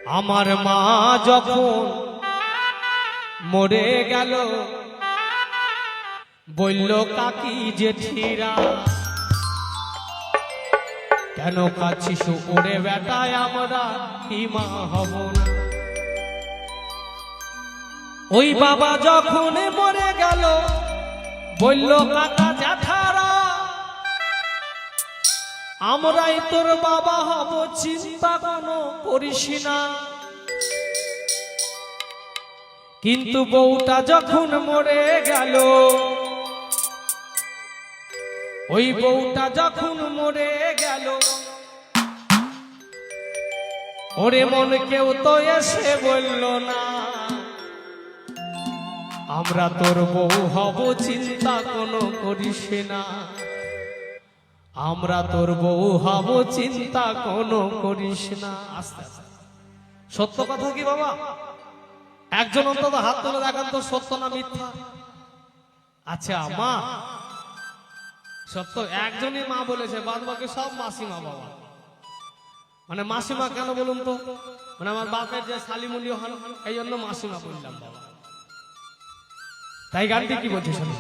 আমার মা যখন মরে গেল বলল কাকি জেঠিরা কেন কাছিস ওরে বেটায় আমরা কি মা হব না। ওই বাবা যখন মরে গেল বলল কাকা জ্যাঠারা আমরাই তোর বাবা হব চিন্তা কোনো করিস না। কিন্তু বউটা যখন মরে গেল ওই বউটা যখন মরে গেল ওরে মন কেউ তো এসে বলল না আমরা তোর বউ হব চিন্তা কোনো করিস না। আমরা তোর বউ হব চিন্তা কোনো করিস না। আস্তে আস্তে সত্য কথা কি বাবা? একজন অন্তত হাত তুলে দেখান তো সত্য না মিথ্যা? আচ্ছা মা সত্য একজনই মা বলেছে, বাদ বাকি সব মাসিমা বাবা। মানে মাসিমা কেন বলুন তো? মানে আমার বাপের যে শালিমুলি হন এই জন্য মাসিমা বললাম বাবা। তাই গানটি কি বলছে শুনুন।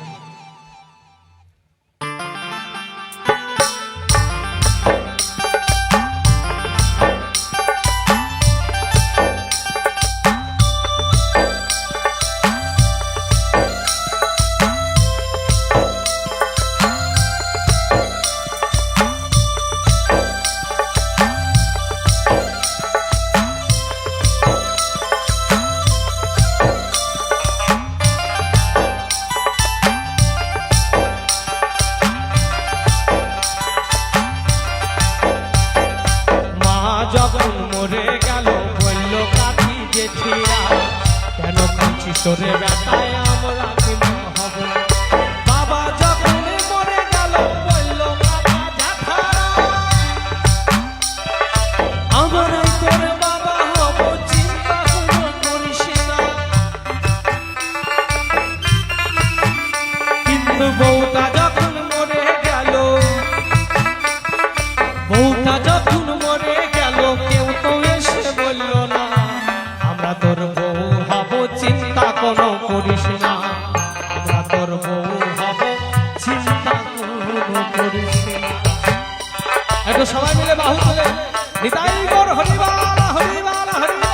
যখন মরে গেল বলল কাকি জেঠিরা কেন কাঁদছিস রে বেটায় আমরা কি মা হব না। বাবা যখন মরে গেল বলল কাকা জ্যাঠারা আমরাই তোর বাবা হব চিন্তা কোনো করিস না। কিন্তু বউটা যখন মরে গেল বউটা যখন মরে কেউ তো এসে বলল না আমরা তোর বউ হব চিন্তা কোনো করিস না। আমরা তোর বউ হব চিন্তা কোনো করিস না। একটু সবাই মিলে বাহু তুলে নিতাই গৌর হরিবাল হরিবাল হরিবাল।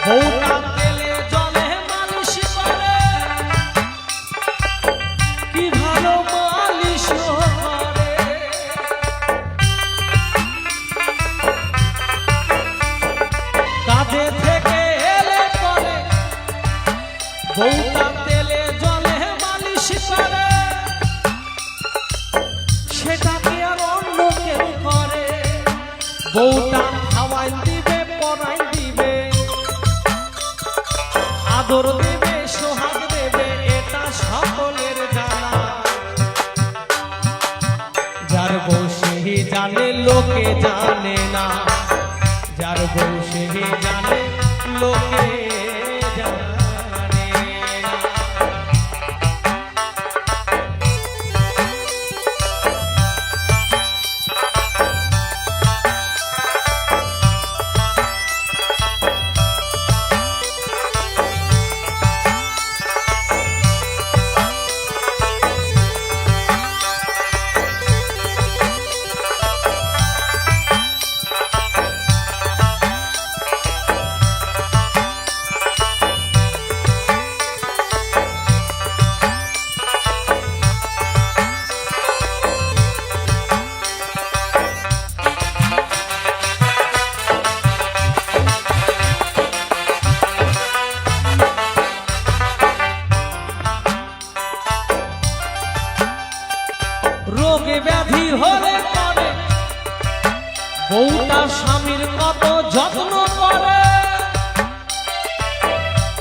বউটা তেলে জলে মালিশ করে কি ভালো মালিশ করে। কাজে থেকে এলে পরে বউটা তেলে জলে মালিশ করে সেটা কি আর অন্য কেউ করে? বউটা খাওয়াই দিবে পরাই দিবে আদর দেবে সোহাগ দেবে এটা সকলের জানা। যার বউ সেই জানে লোকে জানে না। যার বউ সেই জানে লোকে জানে না।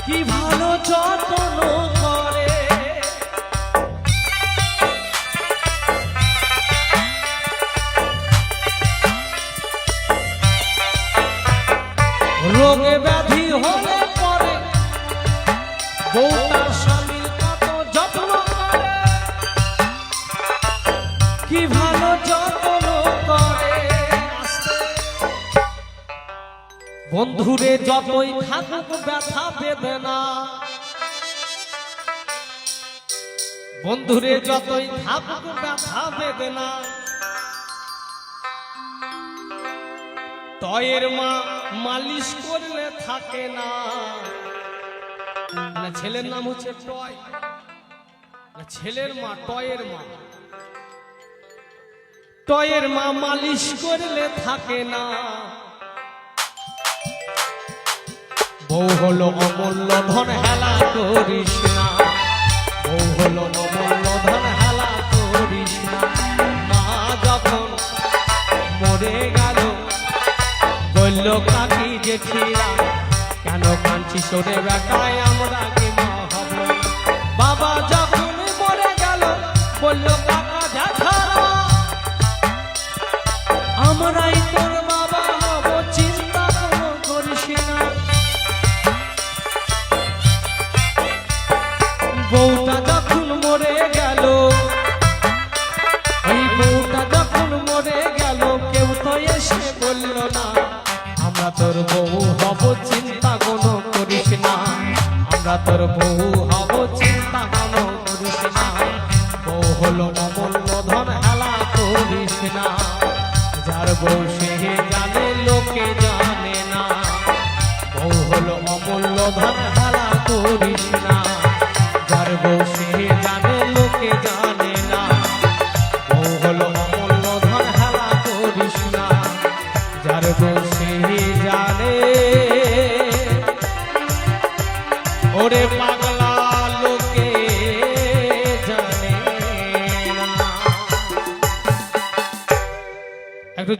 কি ভালো যত্ন করে রোগে ব্যাধি হলে পরে বউটার স্বামীর কত যত্ন করে কি ভালো যত্ন করে বন্ধুরে যতই থাকুক ব্যথা বেদনা বন্ধুরে যতই থাকুক ব্যথা বেদনা তয়ের মা মালিশ করলে থাকে না না ছেলের নাম হচ্ছে টয় না ছেলের মা টয়ের মা টয়ের মা মালিশ করলে থাকে না বউ হলো অমূল্য ধন হেলা করিস না বউ হলো অমূল্য ধন হেলা করিস না মা যখন মরে গেল বলল কাকি জেঠিরা কেন কাঁদছি সরে বেটায় আমরা কি মা হব বাবা যখন মরে গেল বলল কাকা জ্যাঠারা আমরাই তোর বাবা হব চিন্তা কোনো করিস না বউটা যখন মরে গেল ওই বউটা যখন মরে গেল কেউ তো এসে বলল না আমরা তোর বউ হব চিন্তা কোনো করিস না আমরা তোর বউ হব চিন্তা কোনো করিস না বউ হলো অমূল্য ধন হেলা করিস না যার বউ সে জানে লোকে জানে না বউ হলো অমূল্য ধন হেলা করিস না যার বউ সে জানে লোকে জানে না বউ হলো অমূল্য ধন হেলা করিস না যার বউ সে জানে ওরে পাগলা লোকে জানে না একটু